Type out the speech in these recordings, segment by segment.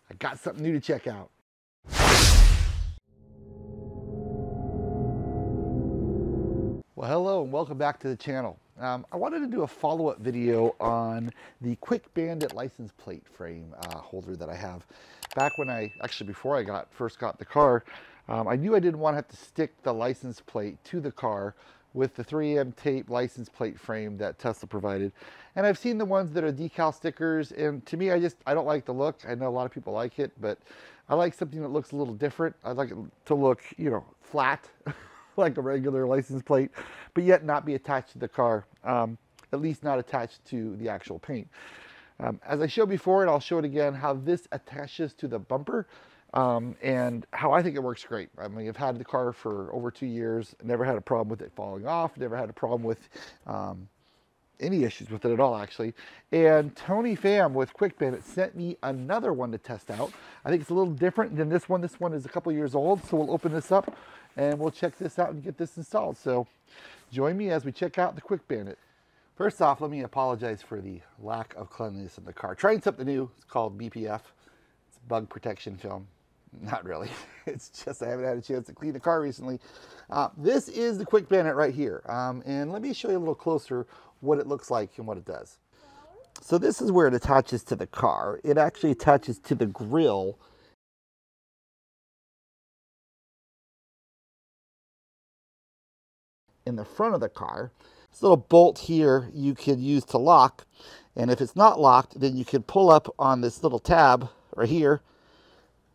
I got something new to check out. Well, hello and welcome back to the channel. I wanted to do a follow-up video on the Quick Bandit license plate frame holder that I have. Back when before I first got the car, I knew I didn't want to have to stick the license plate to the car with the 3M tape license plate frame that Tesla provided. And I've seen the ones that are decal stickers, and to me, I don't like the look. I know a lot of people like it, but I like something that looks a little different. I like it to look, flat, like a regular license plate, but yet not be attached to the car, at least not attached to the actual paint. As I showed before, and I'll show it again, how this attaches to the bumper, and how I think it works great. I mean, I've had the car for over 2 years, never had a problem with it falling off, never had a problem with any issues with it at all, actually. And Tony Pham with Quick Bandit sent me another one to test out. I think it's a little different than this one. This one is a couple years old, so we'll open this up and we'll check this out and get this installed. So join me as we check out the Quick Bandit. First off, let me apologize for the lack of cleanliness in the car. Trying something new. It's called BPF. It's bug protection film. Not really. It's just I haven't had a chance to clean the car recently. This is the Quick Bandit right here. And let me show you a little closer what it looks like and what it does. So this is where it attaches to the car. It actually attaches to the grill in the front of the car. This little bolt here you could use to lock, and if it's not locked, then you can pull up on this little tab right here,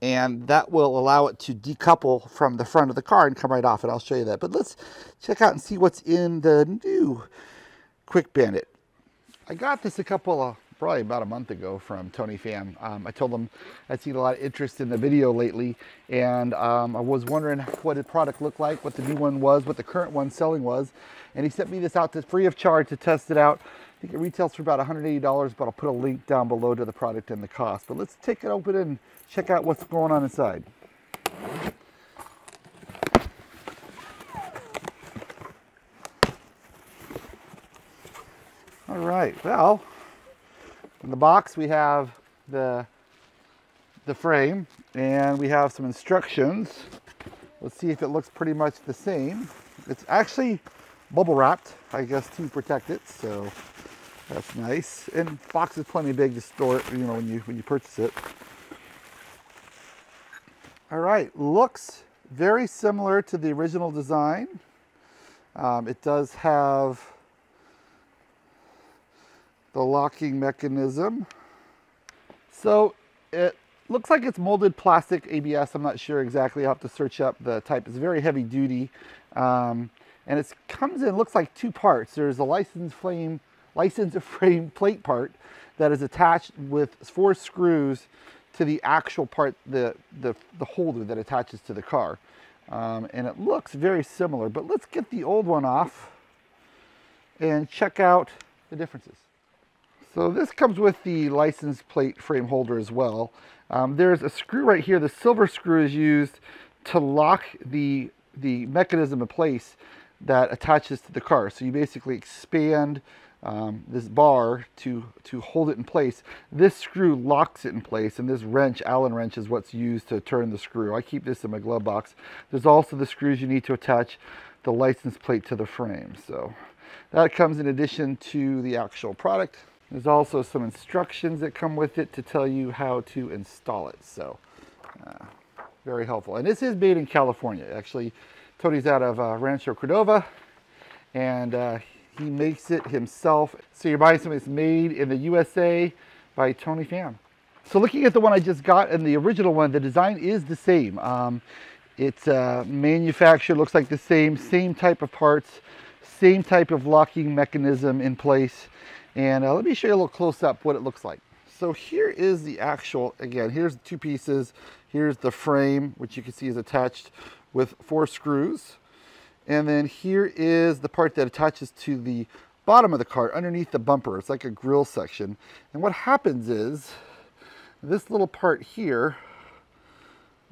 and that will allow it to decouple from the front of the car and come right off, and I'll show you that. But let's check out and see what's in the new Quick Bandit. I got this probably about a month ago from Tony Pham. I told him I'd seen a lot of interest in the video lately, and I was wondering what the product looked like, what the new one was, what the current one selling was, and he sent me this out free of charge to test it out. I think it retails for about $180, but I'll put a link down below to the product and the cost. But let's take it open and check out what's going on inside. All right, well, in the box we have the frame, and we have some instructions. Let's see if it looks pretty much the same. It's actually bubble wrapped, I guess, to protect it, so that's nice. And the box is plenty big to store it, when you purchase it. All right, looks very similar to the original design. It does have the locking mechanism. So it looks like it's molded plastic ABS. I'm not sure exactly. I'll have to search up the type. It's very heavy duty. And it comes in, looks like two parts. There's a license frame plate part that is attached with 4 screws to the actual part, the holder that attaches to the car. And it looks very similar, but let's get the old one off and check out the differences. So this comes with the license plate frame holder as well. There's a screw right here. The silver screw is used to lock the mechanism in place that attaches to the car. So you basically expand this bar to hold it in place. This screw locks it in place, and this wrench, Allen wrench, is what's used to turn the screw. I keep this in my glove box. There's also the screws you need to attach the license plate to the frame. So that comes in addition to the actual product. There's also some instructions that come with it to tell you how to install it. So very helpful. And this is made in California. Actually, Tony's out of Rancho Cordova, and he makes it himself. So you're buying something that's made in the USA by Tony Pham. So looking at the one I just got and the original one, the design is the same. It's manufactured, looks like the same type of parts, same type of locking mechanism in place. And let me show you a little close up what it looks like. So here is the actual, again, here's the 2 pieces. Here's the frame, which you can see is attached with 4 screws. And then here is the part that attaches to the bottom of the car underneath the bumper. It's like a grill section. And what happens is this little part here,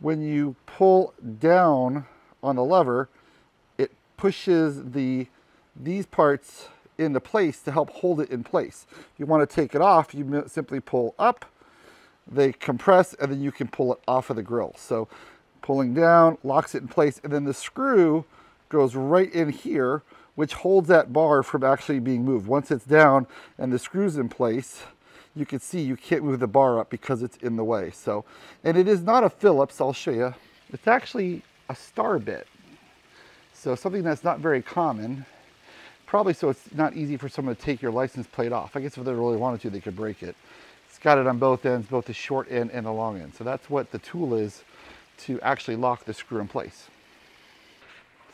when you pull down on the lever, it pushes these parts into place to help hold it in place. If you want to take it off, you simply pull up they compress, and then you can pull it off of the grill. So pulling down locks it in place, and then the screw goes right in here, which holds that bar from actually being moved. Once it's down and the screw's in place, you can see you can't move the bar up because it's in the way. So, and it is not a Phillips, I'll show you. It's actually a star bit. So something that's not very common, probably so it's not easy for someone to take your license plate off. I guess if they really wanted to, they could break it. It's got it on both ends, both the short end and the long end. So that's what the tool is to actually lock the screw in place.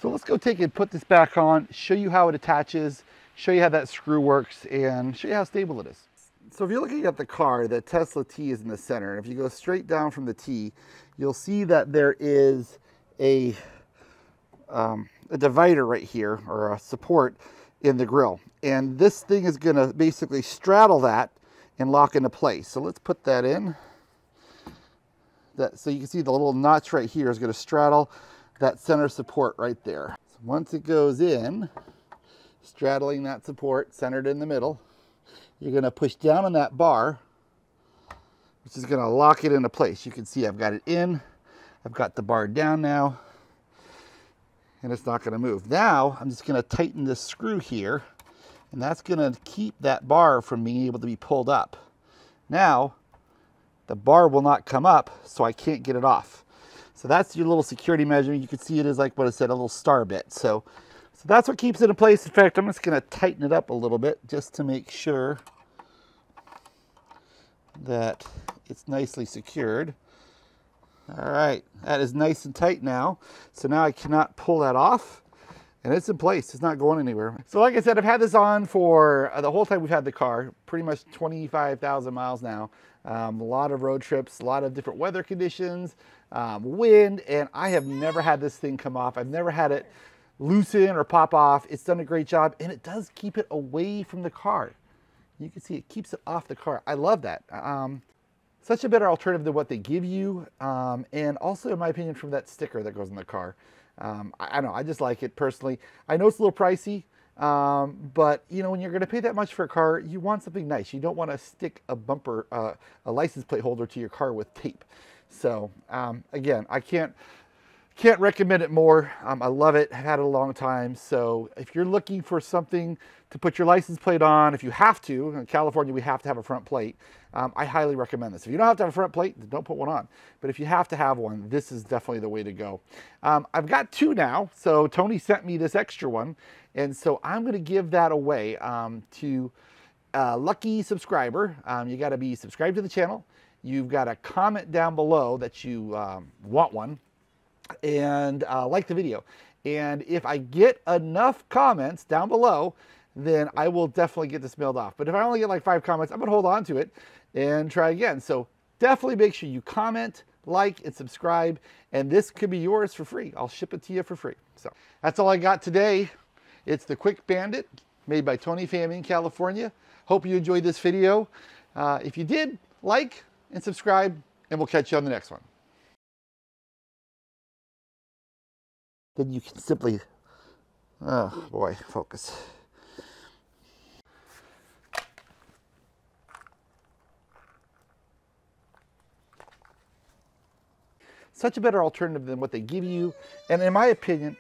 So let's go take and put this back on, show you how it attaches, show you how that screw works, and show you how stable it is. So if you're looking at the car, the Tesla T is in the center. And if you go straight down from the T, you'll see that there is a divider right here, or a support in the grill. And this thing is gonna basically straddle that and lock into place. So let's put that in. So you can see the little notch right here is gonna straddle that center support right there. So once it goes in, straddling that support, centered in the middle, you're gonna push down on that bar, which is gonna lock it into place. You can see I've got it in, I've got the bar down now, and it's not gonna move. Now, I'm just gonna tighten this screw here, and that's gonna keep that bar from being able to be pulled up. Now, the bar will not come up, so I can't get it off. So that's your little security measure. You can see it is like what I said, a little star bit. So that's what keeps it in place. In fact, I'm just gonna tighten it up a little bit just to make sure that it's nicely secured. All right, that is nice and tight now. So now I cannot pull that off, and it's in place. It's not going anywhere. So like I said, I've had this on for the whole time we've had the car, pretty much 25,000 miles now. A lot of road trips, a lot of different weather conditions, wind, and I have never had this thing come off. I've never had it loosen or pop off. It's done a great job, and it does keep it away from the car. You can see it keeps it off the car. I love that. Such a better alternative than what they give you, and also, in my opinion, from that sticker that goes in the car. I don't know, I just like it personally. I know it's a little pricey, but you know, when you're going to pay that much for a car, you want something nice. You don't want to stick a bumper, a license plate holder to your car with tape. So again, I can't recommend it more. I love it. I've had it a long time. So if you're looking for something to put your license plate on, if you have to, in California we have to have a front plate, I highly recommend this. If you don't have to have a front plate, then don't put one on. But if you have to have one, this is definitely the way to go. I've got two now. So Tony sent me this extra one. And so I'm going to give that away to a lucky subscriber. You got to be subscribed to the channel. You've got to comment down below that you want one, and like the video. And if I get enough comments down below, then I will definitely get this mailed off. But if I only get like 5 comments, I'm gonna hold on to it and try again. So definitely make sure you comment, like, and subscribe, and this could be yours for free. I'll ship it to you for free. So that's all I got today. It's the Quick Bandit, made by Tony Pham in California. Hope you enjoyed this video. If you did, like and subscribe, and we'll catch you on the next one. Then you can simply, oh boy, focus. Such a better alternative than what they give you, and in my opinion,